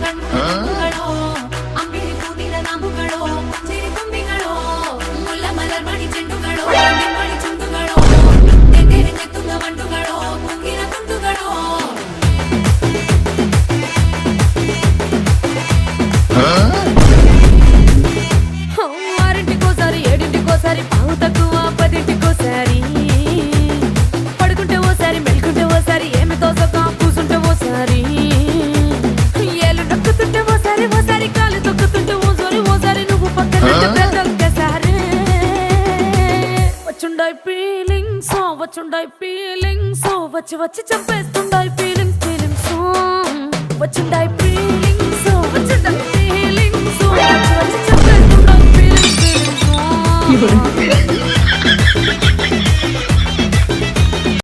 ಕಣ್ಣುಗಳೋ ಅಂಬಿಳಿ ಕೂದಿನ ನಾಮುಗಳೋ ಚಿರಿ ತುಂಬಿಗಳೋ ಮುಲ್ಲ ಮಲರ್ಮಣಿ ಚೆಂಡುಗಳೋ ನಿಮ್ಮಳಿ ಚುಂಡುಗಳೋ ನೆನೆರೆ ನೆತ್ತುಂಗ ಮಂಡುಗಳೋ ಮುಂಗಿನ ತುಂಡುಗಳೋ ఆరింటికోసారి ఏడింటికోసారి పావు తక్కువ పదింటికోసారి పడుకుంటే ఓసారి మెలుకుంటే ఓసారి ఏమి తోసక కూసుంటే ఓసారి ఏళ్ళు నొక్కుతుంటే ఓసారి ఓసారి కాలు తొక్కుతుంటే ఓసారి నువ్వు పక్కన ఒక్కసారి వచ్చుండాయి ఫీలింగ్స్ వచ్చి వచ్చి చంపేస్తుండాయి ఫీలింగ్స్ వచ్చుండాయి ఫీలింగ్స్ వచ్చి వచ్చి చంపేస్తుండాయి ఫీలింగ్స్